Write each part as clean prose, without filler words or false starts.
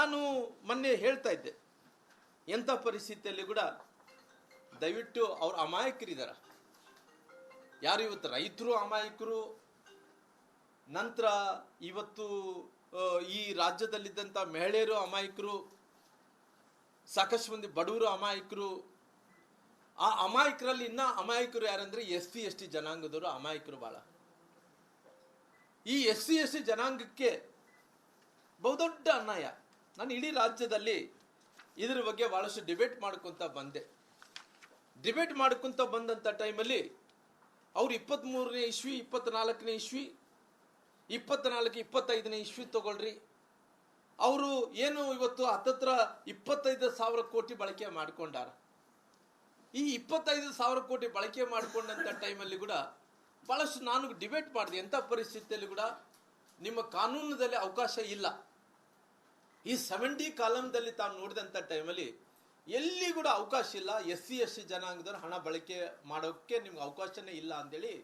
ನಾನು ಮೊನ್ನೆ ಹೇಳ್ತಾ ಇದ್ದೆ, ಎಂಥ ಪರಿಸ್ಥಿತಿಯಲ್ಲಿ ಕೂಡ ದಯವಿಟ್ಟು ಅವ್ರು ಅಮಾಯಕರಿದ್ದಾರೆ. ಯಾರು ಇವತ್ತು ರೈತರು ಅಮಾಯಕರು, ನಂತರ ಇವತ್ತು ಈ ರಾಜ್ಯದಲ್ಲಿದ್ದಂಥ ಮಹಿಳೆಯರು ಅಮಾಯಕರು, ಸಾಕಷ್ಟು ಮಂದಿ ಬಡವರು ಅಮಾಯಕರು. ಆ ಅಮಾಯಕರಲ್ಲಿ ಇನ್ನ ಅಮಾಯಕರು ಯಾರಂದ್ರೆ SC/ST ಜನಾಂಗದವರು ಅಮಾಯಕರು ಭಾಳ. ಈ SC/ST ಜನಾಂಗಕ್ಕೆ ಬಹುದೊಡ್ಡ ಅನ್ಯಾಯ. ನಾನು ಇಡೀ ರಾಜ್ಯದಲ್ಲಿ ಇದ್ರ ಬಗ್ಗೆ ಭಾಳಷ್ಟು ಡಿಬೇಟ್ ಮಾಡ್ಕೊತ ಬಂದೆ. ಡಿಬೇಟ್ ಮಾಡ್ಕೊತ ಬಂದಂಥ ಟೈಮಲ್ಲಿ ಅವ್ರು 23ನೇ ಇಸ್ವಿ, 24ನೇ ಇಸ್ವಿ, 24, 25ನೇ ಇಸ್ವಿ ತಗೊಳ್ರಿ, ಅವರು ಏನು ಇವತ್ತು ಹತ್ತತ್ರ 25,000 ಕೋಟಿ ಬಳಕೆ ಮಾಡ್ಕೊಂಡಾರ. ಈ 25,000 ಕೋಟಿ ಬಳಕೆ ಮಾಡ್ಕೊಂಡಂಥ ಟೈಮಲ್ಲಿ ಕೂಡ ಭಾಳಷ್ಟು ನಾನು ಡಿಬೇಟ್ ಮಾಡಿದೆ. ಎಂಥ ಪರಿಸ್ಥಿತಿಯಲ್ಲಿ ಕೂಡ ನಿಮ್ಮ ಕಾನೂನದಲ್ಲಿ ಅವಕಾಶ ಇಲ್ಲ. ಈ 70 ಕಾಲಮ್ದಲ್ಲಿ ತಾವು ನೋಡಿದಂಥ ಟೈಮಲ್ಲಿ ಎಲ್ಲಿ ಕೂಡ ಅವಕಾಶ ಇಲ್ಲ. SC/ST ಜನಾಂಗದವ್ರು ಹಣ ಬಳಕೆ ಮಾಡೋಕ್ಕೆ ನಿಮ್ಗೆ ಅವಕಾಶನೇ ಇಲ್ಲ ಅಂತೇಳಿ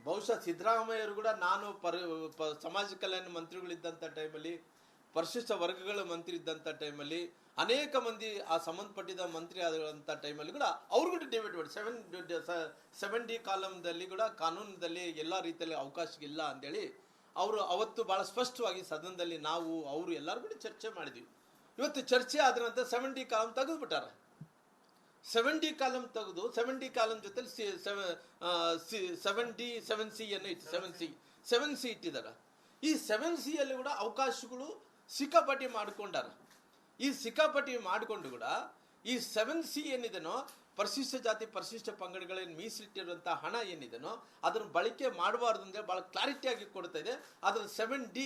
ಬಹುಶಃ ಸಿದ್ದರಾಮಯ್ಯರು ಕೂಡ, ನಾನು ಸಮಾಜ ಕಲ್ಯಾಣ ಮಂತ್ರಿಗಳಿದ್ದಂಥ ಟೈಮಲ್ಲಿ, ಪರಿಶಿಷ್ಟ ವರ್ಗಗಳ ಮಂತ್ರಿ ಇದ್ದಂಥ ಟೈಮಲ್ಲಿ, ಅನೇಕ ಮಂದಿ ಆ ಸಂಬಂಧಪಟ್ಟಿದ ಮಂತ್ರಿ ಆದಂಥ ಟೈಮಲ್ಲಿ ಕೂಡ ಅವ್ರು ಕೂಡ ಡಿಬೇಟ್ ಮಾಡಿ 70 ಕಾಲಮ್ದಲ್ಲಿ ಕೂಡ ಕಾನೂನದಲ್ಲಿ ಎಲ್ಲ ರೀತಿಯಲ್ಲಿ ಅವಕಾಶ ಇಲ್ಲ ಅಂತೇಳಿ ಅವರು ಅವತ್ತು ಭಾಳ ಸ್ಪಷ್ಟವಾಗಿ ಸದನದಲ್ಲಿ ನಾವು ಅವರು ಎಲ್ಲರೂ ಕೂಡ ಚರ್ಚೆ ಮಾಡಿದ್ವಿ. ಇವತ್ತು ಚರ್ಚೆ ಆದ ನಂತರ 70 ಕಾಲಮ್ ತೆಗೆದುಬಿಟ್ಟಾರೆ. 70 ಕಾಲಮ್ ತೆಗೆದು 70 ಕಾಲಮ್ ಜೊತೆಲಿ 7D 7C ಅನ್ನೋ ಇತ್ತು. 7C ಇಟ್ಟಿದ್ದಾರೆ. ಈ 7Cಯಲ್ಲಿ ಕೂಡ ಅವಕಾಶಗಳು ಸಿಕ್ಕಾಪಟ್ಟಿ ಮಾಡ್ಕೊಂಡಾರ. ಈ ಸಿಕ್ಕಾಪಟ್ಟಿ ಮಾಡಿಕೊಂಡು ಕೂಡ ಈ 7C ಏನಿದೆನೋ, ಪರಿಶಿಷ್ಟ ಜಾತಿ ಪರಿಶಿಷ್ಟ ಪಂಗಡಗಳನ್ನು ಮೀಸಲಿಟ್ಟಿರುವಂಥ ಹಣ ಏನಿದೆನೋ ಅದನ್ನು ಬಳಕೆ ಮಾಡಬಾರ್ದು ಅಂದರೆ ಭಾಳ ಕ್ಲಾರಿಟಿಯಾಗಿ ಕೊಡ್ತಾ ಇದೆ. ಅದರ 7D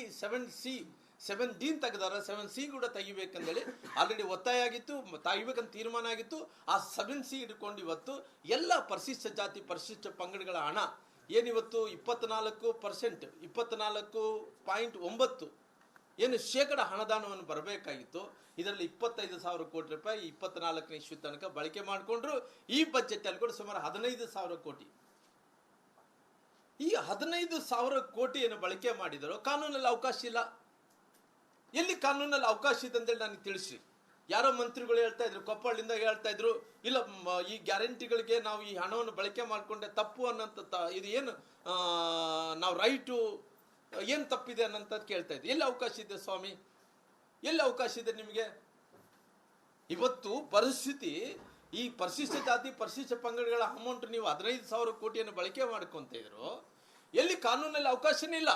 7D ತೆಗೆದಾರ, 7C ಕೂಡ ತೆಗಿಬೇಕಂದೇಳಿ ಆಲ್ರೆಡಿ ಒತ್ತಾಯ ಆಗಿತ್ತು, ತೆಗಿಬೇಕಂತ ತೀರ್ಮಾನ ಆಗಿತ್ತು. ಆ 7C ಹಿಡ್ಕೊಂಡು ಇವತ್ತು ಎಲ್ಲ ಪರಿಶಿಷ್ಟ ಜಾತಿ ಪರಿಶಿಷ್ಟ ಪಂಗಡಗಳ ಹಣ ಏನಿವತ್ತು 24%, 24.9 ಏನು ಶೇಕಡ ಹಣದಾನವನ್ನು ಬರಬೇಕಾಗಿತ್ತು, ಇದರಲ್ಲಿ 25,000 ಕೋಟಿ ರೂಪಾಯಿ 24ನೇ ಇಸ್ವಿ ತನಕ ಬಳಕೆ ಮಾಡಿಕೊಂಡ್ರು. ಈ ಬಜೆಟಲ್ಲಿ ಕೂಡ ಸುಮಾರು 15,000 ಕೋಟಿ. ಈ 15,000 ಕೋಟಿಯನ್ನು ಬಳಕೆ ಮಾಡಿದರು. ಕಾನೂನಲ್ಲಿ ಅವಕಾಶ ಇಲ್ಲ. ಎಲ್ಲಿ ಕಾನೂನಲ್ಲಿ ಅವಕಾಶ ಇದೆ ಅಂತೇಳಿ ನನಗೆ ತಿಳಿಸಿ. ಯಾರೋ ಮಂತ್ರಿಗಳು ಹೇಳ್ತಾ ಇದ್ರು, ಕೊಪ್ಪಳದಿಂದ ಹೇಳ್ತಾ ಇದ್ರು, ಇಲ್ಲ ಈ ಗ್ಯಾರಂಟಿಗಳಿಗೆ ನಾವು ಈ ಹಣವನ್ನು ಬಳಕೆ ಮಾಡಿಕೊಂಡೆ ತಪ್ಪು ಅನ್ನೋಂಥ ಇದು ಏನು ನಾವು ರೈಟು ಏನು ತಪ್ಪಿದೆ ಅನ್ನೋಂಥದ್ದು ಕೇಳ್ತಾ ಇದ್ದೆ. ಎಲ್ಲಿ ಅವಕಾಶ ಇದೆ ಸ್ವಾಮಿ? ಎಲ್ಲಿ ಅವಕಾಶ ಇದೆ ನಿಮಗೆ? ಇವತ್ತು ಪರಿಸ್ಥಿತಿ, ಈ ಪರಿಶಿಷ್ಟ ಜಾತಿ ಪರಿಶಿಷ್ಟ ಪಂಗಡಗಳ ಅಮೌಂಟ್ ನೀವು 15,000 ಕೋಟಿಯನ್ನು ಬಳಕೆ ಮಾಡ್ಕೊಂತ ಇದ್ರು, ಎಲ್ಲಿ ಕಾನೂನಲ್ಲಿ ಅವಕಾಶನೇ ಇಲ್ಲ.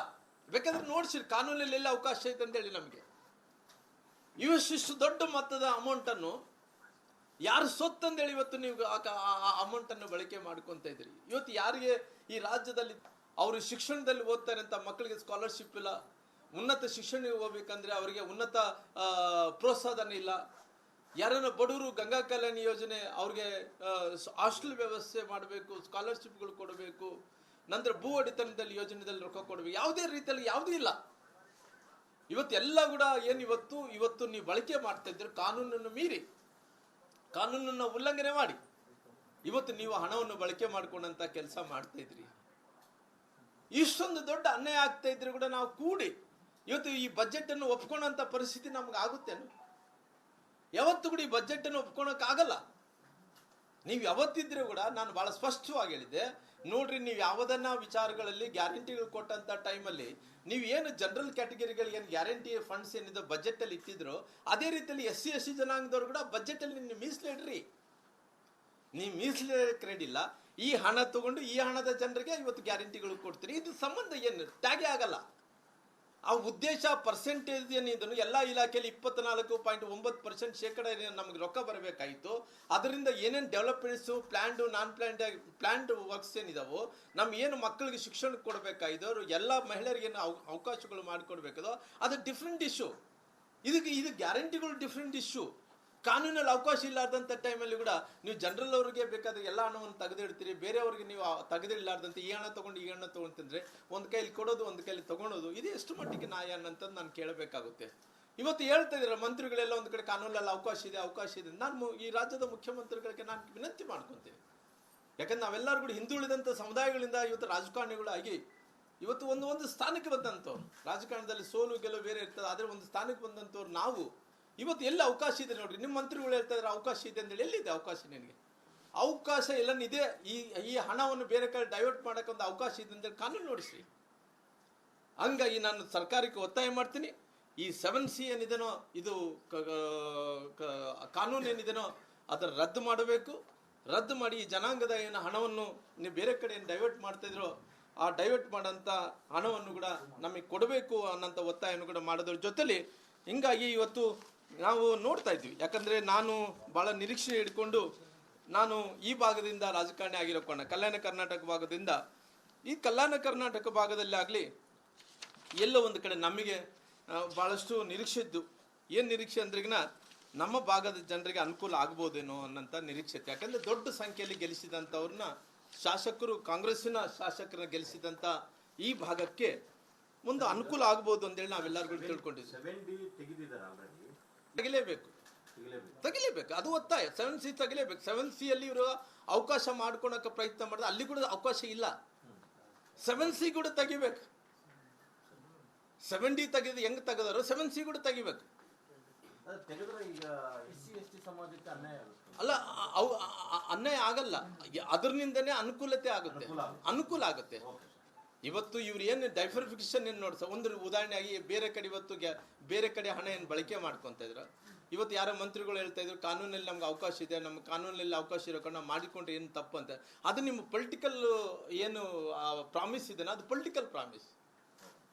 ಬೇಕಾದ್ರೆ ನೋಡ್ಸಿರಿ ಕಾನೂನಲ್ಲಿ ಎಲ್ಲ ಅವಕಾಶ ಐತೆ ಅಂತೇಳಿ. ನಮಗೆ ಇವಷ್ಟು ದೊಡ್ಡ ಮೊತ್ತದ ಅಮೌಂಟನ್ನು ಯಾರು ಸೊತ್ತಂದೇಳಿ ಇವತ್ತು ನೀವು ಆ ಅಮೌಂಟನ್ನು ಬಳಕೆ ಮಾಡ್ಕೊತ ಇದ್ರಿ. ಇವತ್ತು ಯಾರಿಗೆ ಈ ರಾಜ್ಯದಲ್ಲಿ ಅವರು ಶಿಕ್ಷಣದಲ್ಲಿ ಓದ್ತಾರೆ ಅಂತ ಮಕ್ಕಳಿಗೆ ಸ್ಕಾಲರ್ಶಿಪ್ ಇಲ್ಲ, ಉನ್ನತ ಶಿಕ್ಷಣಕ್ಕೆ ಹೋಗ್ಬೇಕಂದ್ರೆ ಅವರಿಗೆ ಉನ್ನತ ಪ್ರೋತ್ಸಾಹನ ಇಲ್ಲ. ಯಾರನ್ನ ಬಡವರು ಗಂಗಾ ಕಲ್ಯಾಣ ಯೋಜನೆ ಅವ್ರಿಗೆ ಹಾಸ್ಟೆಲ್ ವ್ಯವಸ್ಥೆ ಮಾಡಬೇಕು, ಸ್ಕಾಲರ್ಶಿಪ್ಗಳು ಕೊಡಬೇಕು, ನಂತರ ಭೂ ಒಡೆತನದಲ್ಲಿ ಯೋಜನೆಯಲ್ಲಿ ರೊಕ್ಕ ಕೊಡಬೇಕು, ಯಾವುದೇ ರೀತಿಯಲ್ಲಿ ಯಾವುದೂ ಇಲ್ಲ. ಇವತ್ತೆಲ್ಲ ಕೂಡ ಏನು ಇವತ್ತು ನೀವು ಬಳಕೆ ಮಾಡ್ತಾ ಇದ್ದೀರಿ ಕಾನೂನನ್ನು ಮೀರಿ, ಕಾನೂನನ್ನು ಉಲ್ಲಂಘನೆ ಮಾಡಿ ಇವತ್ತು ನೀವು ಹಣವನ್ನು ಬಳಕೆ ಮಾಡ್ಕೊಂಡಂತ ಕೆಲಸ ಮಾಡ್ತಾ ಇದ್ರಿ. ಇಷ್ಟೊಂದು ದೊಡ್ಡ ಅನ್ಯಾಯ ಆಗ್ತಾ ಇದ್ರೆ ಕೂಡ ನಾವು ಕೂಡಿ ಇವತ್ತು ಈ ಬಜೆಟ್ ಅನ್ನು ಒಪ್ಕೊಳ್ಳೋಂಥ ಪರಿಸ್ಥಿತಿ ನಮ್ಗೆ ಆಗುತ್ತೇನು? ಯಾವತ್ತು ಕೂಡ ಈ ಬಜೆಟ್ ಅನ್ನು ಒಪ್ಕೊಳಕ್ಕಾಗಲ್ಲ. ನೀವು ಯಾವತ್ತಿದ್ರೆ ಕೂಡ ನಾನು ಬಹಳ ಸ್ಪಷ್ಟವಾಗಿ ಹೇಳಿದ್ದೆ, ನೋಡ್ರಿ, ನೀವು ಯಾವುದನ್ನ ವಿಚಾರಗಳಲ್ಲಿ ಗ್ಯಾರಂಟಿಗಳು ಕೊಟ್ಟಂತ ಟೈಮಲ್ಲಿ ನೀವು ಏನು ಜನರಲ್ ಕ್ಯಾಟಗರಿಗಳಿಗೆ ಏನು ಗ್ಯಾರಂಟಿ ಫಂಡ್ಸ್ ಏನಿದೆ ಬಜೆಟ್ ಅಲ್ಲಿ ಇಟ್ಟಿದ್ರು, ಅದೇ ರೀತಿಯಲ್ಲಿ SC/ST ಜನಾಂಗದವರು ಕೂಡ ಬಜೆಟ್ ಅಲ್ಲಿ ನೀವು ಮೀಸಲಿಡ್ರಿ. ನೀವು ಮೀಸಲಿಡಕ್ಕೆ ರೆಡಿ ಇಲ್ಲ. ಈ ಹಣ ತಗೊಂಡು ಈ ಹಣದ ಜನರಿಗೆ ಇವತ್ತು ಗ್ಯಾರಂಟಿಗಳು ಕೊಡ್ತೀರಿ. ಇದು ಸಂಬಂಧ ಏನು ಟ್ಯಾಗೇ ಆಗಲ್ಲ. ಆ ಉದ್ದೇಶ ಪರ್ಸೆಂಟೇಜ್ ಏನಿದನು ಎಲ್ಲ ಇಲಾಖೆಯಲ್ಲಿ 24.9% ಶೇಕಡ ನಮಗೆ ರೊಕ್ಕ ಬರಬೇಕಾಯಿತು. ಅದರಿಂದ ಏನೇನು ಡೆವಲಪ್ಮೆಂಟ್ಸು ಪ್ಲ್ಯಾನ್ಡು ನಾನ್ ಪ್ಲ್ಯಾನ್ಡ್ ವರ್ಕ್ಸ್ ಏನಿದಾವೋ, ನಮ್ಗೆ ಏನು ಮಕ್ಕಳಿಗೆ ಶಿಕ್ಷಣ ಕೊಡಬೇಕಾಗಿದ್ದೋ, ಎಲ್ಲ ಮಹಿಳೆಯರಿಗೆ ಏನು ಅವಕಾಶಗಳು ಮಾಡಿಕೊಡ್ಬೇಕದೋ ಅದು ಡಿಫ್ರೆಂಟ್ ಇಶ್ಯೂ. ಇದು ಗ್ಯಾರಂಟಿಗಳು ಡಿಫ್ರೆಂಟ್ ಇಶ್ಯೂ. ಕಾನೂನಲ್ಲಿ ಅವಕಾಶ ಇಲ್ಲಾರ್ದಂಥ ಟೈಮಲ್ಲಿ ಕೂಡ ನೀವು ಜನರಲ್ ಅವರಿಗೆ ಬೇಕಾದ್ರೆ ಎಲ್ಲ ಹಣವನ್ನು ತೆಗೆದಿಡ್ತೀರಿ, ಬೇರೆಯವ್ರಿಗೆ ನೀವು ತೆಗೆದಿಡಲಾರ್ದಂತೆ ಈ ಹಣ ತೊಗೊಂಡು ಈ ಹಣ ತೊಗೊಂತಂದ್ರೆ ಒಂದು ಕೈಲಿ ಕೊಡೋದು ಒಂದು ಕೈಲಿ ತೊಗೊಳೋದು, ಇದು ಎಷ್ಟು ಮಟ್ಟಿಗೆ ನ್ಯಾಯ ಅನ್ನೋಂಥದ್ದು ನಾನು ಕೇಳಬೇಕಾಗುತ್ತೆ. ಇವತ್ತು ಹೇಳ್ತಾ ಇದ್ದಾರೆ ಮಂತ್ರಿಗಳೆಲ್ಲ ಒಂದು ಕಡೆ ಕಾನೂನಲ್ಲಿ ಅವಕಾಶ ಇದೆ. ನಾನು ಈ ರಾಜ್ಯದ ಮುಖ್ಯಮಂತ್ರಿಗಳಿಗೆ ನಾನು ವಿನಂತಿ ಮಾಡ್ಕೊತೀನಿ. ಯಾಕಂದ್ರೆ ನಾವೆಲ್ಲರೂ ಕೂಡ ಹಿಂದುಳಿದಂಥ ಸಮುದಾಯಗಳಿಂದ ಇವತ್ತು ರಾಜಕಾರಣಿಗಳಾಗಿ ಇವತ್ತು ಒಂದು ಸ್ಥಾನಕ್ಕೆ ಬಂದಂಥವ್ರು, ರಾಜಕಾರಣದಲ್ಲಿ ಸೋಲು ಗೆಲುವು ಬೇರೆ ಇರ್ತದೆ, ಆದರೆ ಒಂದು ಸ್ಥಾನಕ್ಕೆ ಬಂದಂಥವ್ರು ನಾವು ಇವತ್ತು ಎಲ್ಲಿ ಅವಕಾಶ ಇದೆ ನೋಡ್ರಿ, ನಿಮ್ಮ ಮಂತ್ರಿಗಳು ಹೇಳ್ತಾ ಇದ್ದಾರೆ ಅವಕಾಶ ಇದೆ ಅಂತೇಳಿ. ಎಲ್ಲಿದೆ ಅವಕಾಶ? ನಿನಗೆ ಅವಕಾಶ ಎಲ್ಲನಿದೆ. ಈ ಹಣವನ್ನು ಬೇರೆ ಕಡೆ ಡೈವರ್ಟ್ ಮಾಡೋಕೆ ಒಂದು ಅವಕಾಶ ಇದೆ ಅಂತೇಳಿ ಕಾನೂನು ನೋಡಿಸಿ. ಹಂಗಾಗಿ ನಾನು ಸರ್ಕಾರಕ್ಕೆ ಒತ್ತಾಯ ಮಾಡ್ತೀನಿ, ಈ 7C ಏನಿದೆನೋ ಇದು ಕಾನೂನು ಏನಿದೆನೋ ಅದನ್ನು ರದ್ದು ಮಾಡಬೇಕು. ರದ್ದು ಮಾಡಿ ಈ ಜನಾಂಗದ ಏನು ಹಣವನ್ನು ನೀವು ಬೇರೆ ಕಡೆ ಏನು ಡೈವರ್ಟ್ ಮಾಡ್ತಾ ಇದ್ರೋ ಆ ಡೈವರ್ಟ್ ಮಾಡೋಂಥ ಹಣವನ್ನು ಕೂಡ ನಮಗೆ ಕೊಡಬೇಕು ಅನ್ನೋಂಥ ಒತ್ತಾಯವನ್ನು ಕೂಡ ಮಾಡೋದ್ರ ಜೊತೆಲಿ ಹಿಂಗಾಗಿ ಇವತ್ತು ನಾವು ನೋಡ್ತಾ ಇದ್ವಿ. ಯಾಕಂದರೆ ನಾನು ಭಾಳ ನಿರೀಕ್ಷೆ ಇಟ್ಕೊಂಡು ನಾನು ಈ ಭಾಗದಿಂದ ರಾಜಕಾರಣಿ ಆಗಿರೋ ಕಾರಣ, ಕಲ್ಯಾಣ ಕರ್ನಾಟಕ ಭಾಗದಿಂದ, ಈ ಕಲ್ಯಾಣ ಕರ್ನಾಟಕ ಭಾಗದಲ್ಲಿ ಆಗಲಿ ಎಲ್ಲೋ ಒಂದು ಕಡೆ ನಮಗೆ ಭಾಳಷ್ಟು ನಿರೀಕ್ಷೆ ಇದ್ದು. ಏನು ನಿರೀಕ್ಷೆ ಅಂದ್ರಿಗಿನ ನಮ್ಮ ಭಾಗದ ಜನರಿಗೆ ಅನುಕೂಲ ಆಗ್ಬೋದೇನೋ ಅನ್ನೋಂಥ ನಿರೀಕ್ಷೆ ಇತ್ತು. ಯಾಕಂದರೆ ದೊಡ್ಡ ಸಂಖ್ಯೆಯಲ್ಲಿ ಗೆಲ್ಲಿಸಿದಂಥವ್ರನ್ನ ಶಾಸಕರು, ಕಾಂಗ್ರೆಸ್ಸಿನ ಶಾಸಕರನ್ನ ಗೆಲ್ಲಿಸಿದಂಥ ಈ ಭಾಗಕ್ಕೆ ಮುಂದೆ ಅನುಕೂಲ ಆಗ್ಬೋದು ಅಂತೇಳಿ ನಾವೆಲ್ಲರಿಗೂ ತಿಳ್ಕೊಂಡಿದ್ವಿ. ತೆಗಿಲೇಬೇಕು, ಅದು ಒತ್ತಾಯ. 7C ತೆಗಿಲೇಬೇಕು. 7C ಅಲ್ಲಿ ಇವರು ಅವಕಾಶ ಮಾಡ್ಕೊಳಕ್ಕೆ ಪ್ರಯತ್ನ ಮಾಡಿದ್ರೆ ಅಲ್ಲಿ ಕೂಡ ಅವಕಾಶ ಇಲ್ಲ. 7C ಕೂಡ ತೆಗಿಬೇಕು. 7D ತೆಗೆದು ಹೆಂಗ್ ತೆಗೆದಾರೋ 7C ಕೂಡ ತೆಗಿಬೇಕು. ಅಲ್ಲ, ಅನ್ಯಾಯ ಆಗಲ್ಲ, ಅದರಿಂದನೇ ಅನುಕೂಲತೆ ಆಗುತ್ತೆ, ಅನುಕೂಲ ಆಗುತ್ತೆ. ಇವತ್ತು ಇವ್ರು ಏನು ಡೈಫರ್ಫಿಕೇಶನ್ ಏನು ನೋಡ್ಸ, ಒಂದು ಉದಾಹರಣೆಯಾಗಿ ಬೇರೆ ಕಡೆ ಇವತ್ತು ಬೇರೆ ಕಡೆ ಹಣ ಏನು ಬಳಕೆ ಮಾಡ್ಕೊತ ಇದ್ರು. ಇವತ್ತು ಯಾರೋ ಮಂತ್ರಿಗಳು ಹೇಳ್ತಾ ಇದ್ರು ಕಾನೂನಲ್ಲಿ ನಮ್ಗೆ ಅವಕಾಶ ಇದೆ, ನಮ್ಮ ಕಾನೂನಲ್ಲಿ ಅವಕಾಶ ಇರೋ ಕಾರಣ ಮಾಡಿಕೊಂಡ್ರೆ ಏನು ತಪ್ಪು ಅಂತ. ಅದು ನಿಮ್ಮ ಪೊಲಿಟಿಕಲ್ ಏನು ಪ್ರಾಮಿಸ್ ಇದೆನಾ, ಅದು ಪೊಲಿಟಿಕಲ್ ಪ್ರಾಮಿಸ್.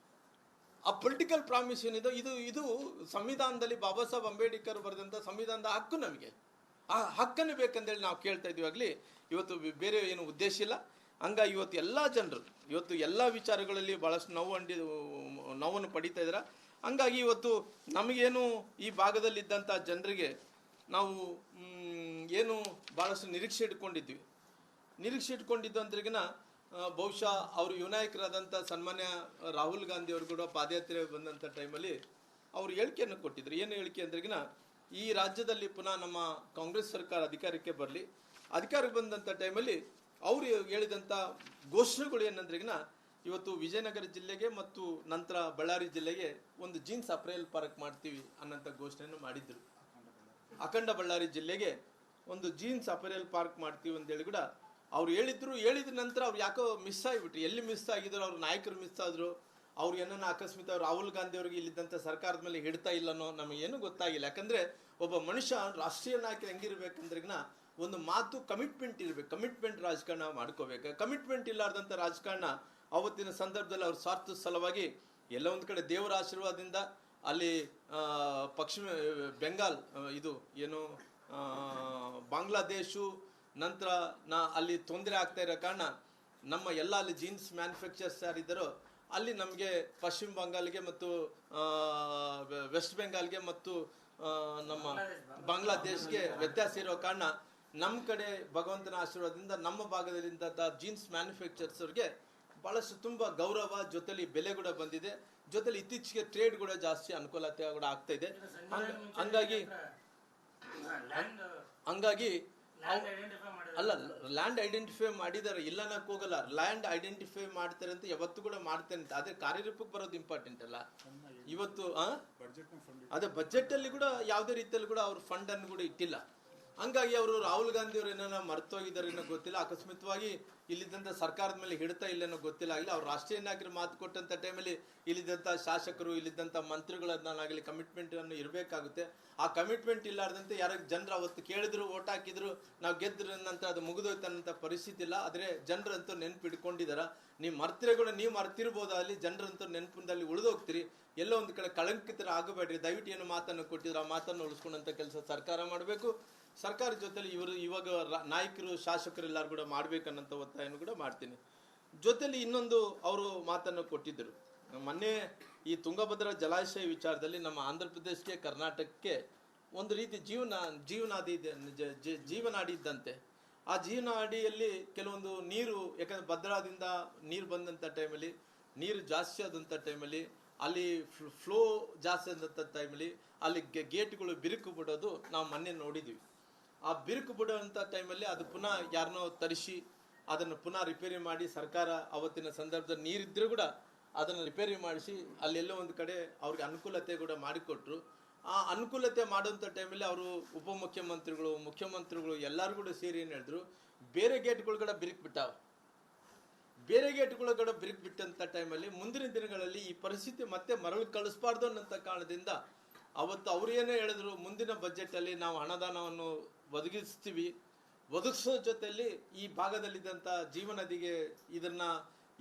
ಆ ಪೊಲಿಟಿಕಲ್ ಪ್ರಾಮಿಸ್ ಏನಿದೆ ಇದು ಸಂವಿಧಾನದಲ್ಲಿ ಬಾಬಾ ಸಾಹೇಬ್ ಅಂಬೇಡ್ಕರ್ ಬರೆದಂಥ ಸಂವಿಧಾನದ ಹಕ್ಕು. ನಮಗೆ ಆ ಹಕ್ಕನ್ನು ಬೇಕಂದೇಳಿ ನಾವು ಕೇಳ್ತಾ ಇದೀವಾಗಲಿ. ಇವತ್ತು ಬೇರೆ ಏನು ಉದ್ದೇಶ ಇಲ್ಲ. ಹಂಗಾಗಿ ಇವತ್ತು ಎಲ್ಲ ಜನರು ಇವತ್ತು ಎಲ್ಲ ವಿಚಾರಗಳಲ್ಲಿ ಭಾಳಷ್ಟು ನೋವನ್ನು ಪಡಿತಾ ಇದ್ದಾರೆ. ಹಂಗಾಗಿ ಇವತ್ತು ನಮಗೇನು ಈ ಭಾಗದಲ್ಲಿದ್ದಂಥ ಜನರಿಗೆ ನಾವು ಏನು ಭಾಳಷ್ಟು ನಿರೀಕ್ಷೆ ಇಟ್ಕೊಂಡಿದ್ದು ಅಂದ್ರಿಗಿನ ಬಹುಶಃ ಅವರು ಯುವನಾಯಕರಾದಂಥ ಸನ್ಮಾನ್ಯ ರಾಹುಲ್ ಗಾಂಧಿ ಅವರು ಕೂಡ ಪಾದಯಾತ್ರೆ ಬಂದಂಥ ಟೈಮಲ್ಲಿ ಅವರು ಹೇಳಿಕೆಯನ್ನು ಕೊಟ್ಟಿದ್ರು. ಏನು ಹೇಳಿಕೆ ಅಂದ್ರಿಗಿನ, ಈ ರಾಜ್ಯದಲ್ಲಿ ಪುನಃ ನಮ್ಮ ಕಾಂಗ್ರೆಸ್ ಸರ್ಕಾರ ಅಧಿಕಾರಕ್ಕೆ ಬರಲಿ. ಅಧಿಕಾರಕ್ಕೆ ಬಂದಂಥ ಟೈಮಲ್ಲಿ ಅವರು ಹೇಳಿದಂಥ ಘೋಷಣೆಗಳು ಏನಂದ್ರಿಗಿನ, ಇವತ್ತು ವಿಜಯನಗರ ಜಿಲ್ಲೆಗೆ ಮತ್ತು ನಂತರ ಬಳ್ಳಾರಿ ಜಿಲ್ಲೆಗೆ ಒಂದು ಜೀನ್ಸ್ ಅಪ್ರೈಲ್ ಪಾರ್ಕ್ ಮಾಡ್ತೀವಿ ಅನ್ನೋಂಥ ಘೋಷಣೆಯನ್ನು ಮಾಡಿದ್ರು. ಅಖಂಡ ಬಳ್ಳಾರಿ ಜಿಲ್ಲೆಗೆ ಒಂದು ಜೀನ್ಸ್ ಅಪರೇಲ್ ಪಾರ್ಕ್ ಮಾಡ್ತೀವಿ ಅಂತೇಳಿ ಕೂಡ ಅವ್ರು ಹೇಳಿದ ನಂತರ ಅವ್ರು ಯಾಕೋ ಮಿಸ್ ಆಗಿಬಿಟ್ರು. ಎಲ್ಲಿ ಮಿಸ್ ಆಗಿದ್ರು, ಅವ್ರ ನಾಯಕರು ಮಿಸ್ ಆದರು. ಅವ್ರು ಏನನ್ನ ಅಕಸ್ಮಾತ್ ರಾಹುಲ್ ಗಾಂಧಿ ಅವ್ರಿಗೆ ಇಲ್ಲಿದ್ದಂಥ ಸರ್ಕಾರದ ಮೇಲೆ ಹಿಡ್ತಾ ಇಲ್ಲನೋ ನಮಗೇನು ಗೊತ್ತಾಗಿಲ್ಲ. ಯಾಕಂದರೆ ಒಬ್ಬ ಮನುಷ್ಯ ರಾಷ್ಟ್ರೀಯ ನಾಯಕರು ಹೆಂಗಿರ್ಬೇಕಂದ್ರಿಗಿನ ಒಂದು ಮಾತು ಕಮಿಟ್ಮೆಂಟ್ ಇರಬೇಕು. ಕಮಿಟ್ಮೆಂಟ್ ರಾಜಕಾರಣ ಮಾಡ್ಕೋಬೇಕು. ಕಮಿಟ್ಮೆಂಟ್ ಇಲ್ಲಾರ್ದಂಥ ರಾಜಕಾರಣ ಅವತ್ತಿನ ಸಂದರ್ಭದಲ್ಲಿ ಅವ್ರ ಸ್ವಾರ್ಥದ ಸಲುವಾಗಿ ಎಲ್ಲ ಒಂದು ಕಡೆ ದೇವರ ಆಶೀರ್ವಾದದಿಂದ ಅಲ್ಲಿ ಪಶ್ಚಿಮ ಬೆಂಗಾಲ್ ಇದು ಏನು ಬಾಂಗ್ಲಾದೇಶು ನಂತರ ಅಲ್ಲಿ ತೊಂದರೆ ಆಗ್ತಾ ಇರೋ ಕಾರಣ ನಮ್ಮ ಎಲ್ಲ ಅಲ್ಲಿ ಜೀನ್ಸ್ ಮ್ಯಾನುಫ್ಯಾಕ್ಚರ್ಸ್ ಯಾರಿದ್ದಾರೋ ಅಲ್ಲಿ ನಮಗೆ ಪಶ್ಚಿಮ ಬಂಗಾಲ್ಗೆ ಮತ್ತು ವೆಸ್ಟ್ ಬೆಂಗಾಲ್ಗೆ ಮತ್ತು ನಮ್ಮ ಬಾಂಗ್ಲಾದೇಶ್ಗೆ ವ್ಯತ್ಯಾಸ ಇರೋ ಕಾರಣ ನಮ್ಮ ಕಡೆ ಭಗವಂತನ ಆಶೀರ್ವಾದದಿಂದ ನಮ್ಮ ಭಾಗದಲ್ಲಿದ್ದಂಥ ಜೀನ್ಸ್ ಮ್ಯಾನುಫ್ಯಾಕ್ಚರ್ಸ್ಗೆ ಭಾಳಷ್ಟು ತುಂಬ ಗೌರವ ಜೊತೆಲಿ ಬೆಲೆ ಕೂಡ ಬಂದಿದೆ. ಜೊತೆಲಿ ಇತ್ತೀಚೆಗೆ ಟ್ರೇಡ್ ಕೂಡ ಜಾಸ್ತಿ ಅನುಕೂಲತೆ ಕೂಡ ಆಗ್ತಾ ಇದೆ. ಹಂಗಾಗಿ ಅಲ್ಲ, ಲ್ಯಾಂಡ್ ಐಡೆಂಟಿಫೈ ಮಾಡಿದಾರೆ, ಇಲ್ಲ ಅನ್ನಕ್ಕೆ ಹೋಗಲ್ಲ. ಲ್ಯಾಂಡ್ ಐಡೆಂಟಿಫೈ ಮಾಡ್ತಾರೆ ಅಂತ ಯಾವತ್ತು ಕೂಡ ಮಾಡ್ತೇನೆ ಅಂತ, ಅದೇ ಕಾರ್ಯರೂಪಕ್ಕೆ ಬರೋದು ಇಂಪಾರ್ಟೆಂಟ್ ಅಲ್ಲ. ಇವತ್ತು ಅದೇ ಬಜೆಟ್ ಅಲ್ಲಿ ಕೂಡ ಯಾವುದೇ ರೀತಿಯಲ್ಲಿ ಕೂಡ ಅವ್ರ ಫಂಡ್ ಅನ್ನು ಕೂಡ ಇಟ್ಟಿಲ್ಲ. ಹಂಗಾಗಿ ಅವರು ರಾಹುಲ್ ಗಾಂಧಿ ಅವರು ಏನಾರ ಮರ್ತೋಗಿದ್ದಾರೆ ಏನೋ ಗೊತ್ತಿಲ್ಲ. ಅಕಸ್ಮಿತವಾಗಿ ಇಲ್ಲಿದ್ದಂಥ ಸರ್ಕಾರದ ಮೇಲೆ ಹಿಡ್ತಾ ಇಲ್ಲೇನೋ ಗೊತ್ತಿಲ್ಲ ಆಗಿಲ್ಲ. ಅವ್ರು ರಾಷ್ಟ್ರೀಯ ನಾಯಕರು ಮಾತು ಕೊಟ್ಟಂಥ ಟೈಮಲ್ಲಿ ಇಲ್ಲಿದ್ದಂಥ ಶಾಸಕರು ಇಲ್ಲಿದ್ದಂಥ ಮಂತ್ರಿಗಳನ್ನಾಗಲಿ ಕಮಿಟ್ಮೆಂಟ್ ಅನ್ನು ಇರಬೇಕಾಗುತ್ತೆ. ಆ ಕಮಿಟ್ಮೆಂಟ್ ಇಲ್ಲಾರ್ದಂತೆ ಯಾರಿಗೆ ಜನರು ಅವತ್ತು ಕೇಳಿದ್ರು, ಓಟ್ ಹಾಕಿದ್ರು, ನಾವು ಗೆದ್ರ ನಂತರ ಅದು ಮುಗಿದೋಯ್ತನ್ನಂಥ ಪರಿಸ್ಥಿತಿ ಇಲ್ಲ. ಆದರೆ ಜನರಂತೂ ನೆನಪು ಇಟ್ಕೊಂಡಿದಾರ. ನೀವು ಮರ್ತಿರ್ಬೋದು, ಅಲ್ಲಿ ಜನರಂತೂ ನೆನಪಿನಲ್ಲಿ ಉಳಿದೋಗ್ತೀರಿ. ಎಲ್ಲೋ ಒಂದು ಕಡೆ ಕಳಂಕಿತರ ಆಗಬೇಡ್ರಿ. ದಯವಿಟ್ಟು ಏನು ಮಾತನ್ನು ಕೊಟ್ಟಿದ್ರು ಆ ಮಾತನ್ನು ಉಳಿಸ್ಕೊಂಡಂಥ ಕೆಲಸ ಸರ್ಕಾರ ಮಾಡಬೇಕು. ಸರ್ಕಾರ ಜೊತೆಲಿ ಇವಾಗ ನಾಯಕರು ಶಾಸಕರು ಎಲ್ಲರೂ ಕೂಡ ಮಾಡ್ಬೇಕನ್ನಂಥ ಒತ್ತಾಯನೂ ಕೂಡ ಮಾಡ್ತೀನಿ. ಜೊತೆಲಿ ಇನ್ನೊಂದು ಅವರು ಮಾತನ್ನು ಕೊಟ್ಟಿದ್ದರು. ಮೊನ್ನೆ ಈ ತುಂಗಭದ್ರಾ ಜಲಾಶಯ ವಿಚಾರದಲ್ಲಿ ನಮ್ಮ ಆಂಧ್ರ ಪ್ರದೇಶಕ್ಕೆ ಕರ್ನಾಟಕಕ್ಕೆ ಒಂದು ರೀತಿ ಜೀವನಾಡಿ ಇದ್ದಂತೆ. ಆ ಜೀವನಾಡಿಯಲ್ಲಿ ಕೆಲವೊಂದು ನೀರು, ಯಾಕಂದ್ರೆ ಭದ್ರಾದಿಂದ ನೀರು ಬಂದಂಥ ಟೈಮಲ್ಲಿ, ನೀರು ಜಾಸ್ತಿ ಆದಂಥ ಟೈಮಲ್ಲಿ, ಅಲ್ಲಿ ಫ್ಲೋ ಜಾಸ್ತಿ ಆದಂಥ ಟೈಮಲ್ಲಿ ಅಲ್ಲಿ ಗೇಟ್ಗಳು ಬಿರುಕು ಬಿಡೋದು ನಾವು ಮೊನ್ನೆ ನೋಡಿದ್ವಿ. ಆ ಬಿರುಕು ಬಿಡುವಂಥ ಟೈಮಲ್ಲಿ ಅದು ಪುನಃ ಯಾರನ್ನೋ ತರಿಸಿ ಅದನ್ನು ಪುನಃ ರಿಪೇರಿ ಮಾಡಿ, ಸರ್ಕಾರ ಅವತ್ತಿನ ಸಂದರ್ಭದಲ್ಲಿ ನೀರಿದ್ದರೂ ಕೂಡ ಅದನ್ನು ರಿಪೇರಿ ಮಾಡಿಸಿ ಅಲ್ಲೆಲ್ಲೋ ಒಂದು ಕಡೆ ಅವ್ರಿಗೆ ಅನುಕೂಲತೆ ಕೂಡ ಮಾಡಿಕೊಟ್ರು. ಆ ಅನುಕೂಲತೆ ಮಾಡುವಂಥ ಟೈಮಲ್ಲಿ ಅವರು ಉಪಮುಖ್ಯಮಂತ್ರಿಗಳು ಮುಖ್ಯಮಂತ್ರಿಗಳು ಎಲ್ಲರೂ ಕೂಡ ಸೇರಿ ಏನು ಹೇಳಿದ್ರು, ಬೇರೆ ಗೇಟ್ಗಳು ಕೂಡ ಬಿರುಕು ಬಿಟ್ಟಾವ. ಬೇರೆ ಗೇಟ್ಗಳು ಕೂಡ ಬಿರುಕು ಬಿಟ್ಟಂಥ ಟೈಮಲ್ಲಿ ಮುಂದಿನ ದಿನಗಳಲ್ಲಿ ಈ ಪರಿಸ್ಥಿತಿ ಮತ್ತೆ ಮರಳು ಕಳಿಸ್ಬಾರ್ದು ಅನ್ನೋಂಥ ಕಾರಣದಿಂದ ಅವತ್ತು ಅವ್ರು ಏನೇ ಹೇಳಿದ್ರು, ಮುಂದಿನ ಬಜೆಟಲ್ಲಿ ನಾವು ಅನುದಾನವನ್ನು ಒದಗಿಸೋ ಜೊತೆಯಲ್ಲಿ ಈ ಭಾಗದಲ್ಲಿದ್ದಂಥ ಜೀವನದಿಗೆ ಇದನ್ನ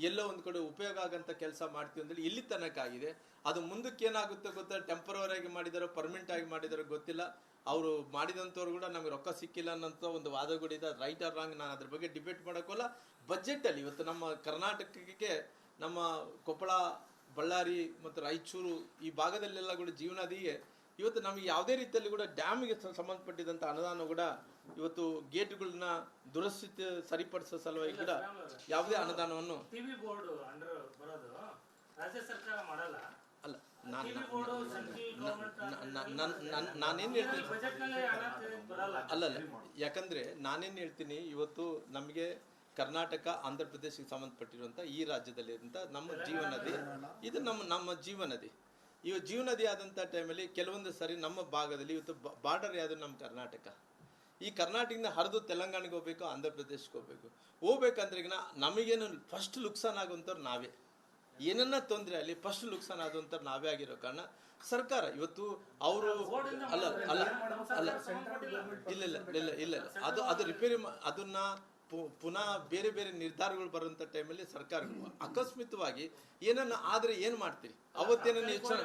ಎಲ್ಲೋ ಒಂದು ಕಡೆ ಉಪಯೋಗ ಆಗಂತ ಕೆಲಸ ಮಾಡ್ತೀವಿ ಅಂತೇಳಿ ಇಲ್ಲಿ ತನಕ ಆಗಿದೆ. ಅದು ಮುಂದಕ್ಕೆ ಏನಾಗುತ್ತೆ ಗೊತ್ತಾ, ಟೆಂಪರರಿ ಆಗಿ ಮಾಡಿದಾರೋ ಪರ್ಮನೆಂಟ್ ಆಗಿ ಮಾಡಿದಾರೋ ಗೊತ್ತಿಲ್ಲ. ಅವರು ಮಾಡಿದಂಥವ್ರು ಕೂಡ ನಮಗೆ ರೊಕ್ಕ ಸಿಕ್ಕಿಲ್ಲ ಅನ್ನೋಂಥ ಒಂದು ವಾದಗಳಿದೆ. ರೈಟ್ ಆರ್ ರಾಂಗ್, ನಾನು ಅದ್ರ ಬಗ್ಗೆ ಡಿಬೇಟ್ ಮಾಡೋಕ್ಕಲ್ಲ. ಬಜೆಟಲ್ಲಿ ಇವತ್ತು ನಮ್ಮ ಕರ್ನಾಟಕಕ್ಕೆ, ನಮ್ಮ ಕೊಪ್ಪಳ, ಬಳ್ಳಾರಿ ಮತ್ತು ರಾಯಚೂರು ಈ ಭಾಗದಲ್ಲೆಲ್ಲ ಕೂಡ ಜೀವನದಿಗೆ ಇವತ್ತು ನಮಗೆ ಯಾವುದೇ ರೀತಿಯಲ್ಲಿ ಕೂಡ ಡ್ಯಾಮಿಗೆ ಸಂಬಂಧಪಟ್ಟಿದಂಥ ಅನುದಾನ ಕೂಡ ಇವತ್ತು ಗೇಟ್ಗಳನ್ನ ದುರಸ್ಥಿತಿ ಸರಿಪಡಿಸೋ ಸಲುವಾಗಿ ಕೂಡ ಯಾವುದೇ ಅನುದಾನವನ್ನು ಅಲ್ಲ ನಾನೇನು ಹೇಳ್ತೀನಿ ಅಲ್ಲಲ್ಲ, ಯಾಕಂದ್ರೆ ನಾನೇನು ಹೇಳ್ತೀನಿ, ಇವತ್ತು ನಮಗೆ ಕರ್ನಾಟಕ ಆಂಧ್ರ ಪ್ರದೇಶಕ್ಕೆ ಸಂಬಂಧಪಟ್ಟಿರುವಂಥ ಈ ರಾಜ್ಯದಲ್ಲಿರುವಂಥ ನಮ್ಮ ಜೀವನದಿ, ಇದು ನಮ್ಮ ಜೀವನದಿ. ಇವ ಜೀವನದಿ ಆದಂಥ ಟೈಮಲ್ಲಿ ಕೆಲವೊಂದು ಸರಿ ನಮ್ಮ ಭಾಗದಲ್ಲಿ ಇವತ್ತು ಬಾರ್ಡರ್ ಯಾವುದು ನಮ್ಮ ಕರ್ನಾಟಕ. ಈ ಕರ್ನಾಟಕದಿಂದ ಹರಿದು ತೆಲಂಗಾಣಕ್ಕೆ ಹೋಗ್ಬೇಕು, ಆಂಧ್ರ ಪ್ರದೇಶಕ್ಕೆ ಹೋಗ್ಬೇಕಂದ್ರೆ ಈಗ ನಮಗೇನು ಫಸ್ಟ್ ಲುಕ್ಸಾನ್ ಆಗುವಂಥವ್ರು ನಾವೇ. ಏನನ್ನ ತೊಂದರೆ ಅಲ್ಲಿ ಫಸ್ಟ್ ಲುಕ್ಸಾನ್ ಆದಂಥವ್ರು ನಾವೇ ಆಗಿರೋ ಕಾರಣ ಸರ್ಕಾರ ಇವತ್ತು ಅವರು ಅಲ್ಲ ಅಲ್ಲ ಅಲ್ಲ ಇಲ್ಲ ಇಲ್ಲ ಇಲ್ಲ ಇಲ್ಲ ಅದು ರಿಪೇರಿ ಅದನ್ನ ಪುನಃ ಬೇರೆ ಬೇರೆ ನಿರ್ಧಾರಗಳು ಬರುವಂಥ ಟೈಮಲ್ಲಿ ಸರ್ಕಾರ ಅಕಸ್ಮಿತವಾಗಿ ಏನನ್ನ ಆದ್ರೆ ಏನ್ ಮಾಡ್ತೀರಿ, ಅವತ್ತೇನನ್ನ ಯೋಚನೆ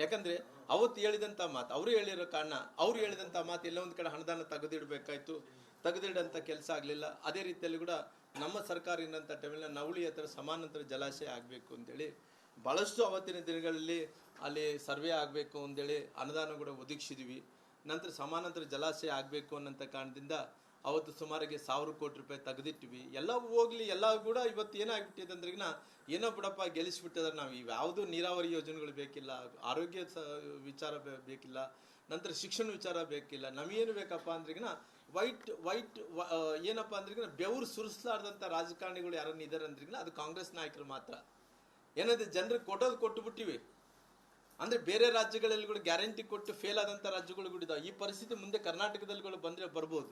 ಯಾಕಂದ್ರೆ ಅವತ್ತು ಹೇಳಿದಂತ ಮಾತು ಅವರು ಹೇಳಿರೋ ಕಾರಣ, ಅವ್ರು ಹೇಳಿದಂತ ಮಾತು ಎಲ್ಲ ಒಂದ್ ಕಡೆ ಹಣದಾನ ತೆಗೆದಿಡಂತ ಕೆಲಸ ಆಗ್ಲಿಲ್ಲ. ಅದೇ ರೀತಿಯಲ್ಲಿ ಕೂಡ ನಮ್ಮ ಸರ್ಕಾರ ಇನ್ನಂತ ಟೈಮಲ್ಲಿ ನವಳಿ ಹತ್ರ ಸಮಾನಾಂತರ ಜಲಾಶಯ ಆಗ್ಬೇಕು ಅಂತೇಳಿ ಬಹಳಷ್ಟು ಅವತ್ತಿನ ದಿನಗಳಲ್ಲಿ ಅಲ್ಲಿ ಸರ್ವೆ ಆಗ್ಬೇಕು ಅಂತೇಳಿ ಅನುದಾನ ಕೂಡ ಒದಗಿಸಿದ್ವಿ. ನಂತರ ಸಮಾನಾಂತರ ಜಲಾಶಯ ಆಗಬೇಕು ಅನ್ನೋಂಥ ಕಾರಣದಿಂದ ಅವತ್ತು ಸುಮಾರಿಗೆ 1000 ಕೋಟಿ ರೂಪಾಯಿ ತೆಗೆದಿಟ್ವಿ. ಎಲ್ಲ ಹೋಗ್ಲಿ, ಎಲ್ಲ ಕೂಡ ಇವತ್ತು ಏನಾಗ್ಬಿಟ್ಟಿದೆ ಅಂದ್ರೆ ಏನೋ ಬಿಡಪ್ಪ ಗೆಲ್ಲಿಸ್ಬಿಟ್ಟಿದ್ರೆ ನಾವು ಇವ್ಯಾವುದು ನೀರಾವರಿ ಯೋಜನೆಗಳು ಬೇಕಿಲ್ಲ, ಆರೋಗ್ಯ ವಿಚಾರ ಬೇಕಿಲ್ಲ, ನಂತರ ಶಿಕ್ಷಣ ವಿಚಾರ ಬೇಕಿಲ್ಲ. ನಮಗೇನು ಬೇಕಪ್ಪ ಅಂದ್ರಿಗಿನ ವೈಟ್ ಏನಪ್ಪ ಅಂದ್ರಿಗಿನ ಬೆವರು ಸುರಿಸ್ಲಾರ್ದಂಥ ರಾಜಕಾರಣಿಗಳು ಯಾರನ್ನ ಇದ್ದಾರೆ ಅಂದ್ರಿಗಿನ ಅದು ಕಾಂಗ್ರೆಸ್ ನಾಯಕರು ಮಾತ್ರ. ಏನಂದ್ರೆ ಜನರಿಗೆ ಕೊಟ್ಟುಬಿಟ್ಟಿವಿ ಅಂದ್ರೆ ಬೇರೆ ರಾಜ್ಯಗಳಲ್ಲಿ ಕೂಡ ಗ್ಯಾರಂಟಿ ಕೊಟ್ಟು ಫೇಲ್ ಆದಂಥ ರಾಜ್ಯಗಳು ಕೂಡ ಇದಾವೆ. ಈ ಪರಿಸ್ಥಿತಿ ಮುಂದೆ ಕರ್ನಾಟಕದಲ್ಲಿ ಬಂದ್ರೆ ಬರ್ಬೋದು.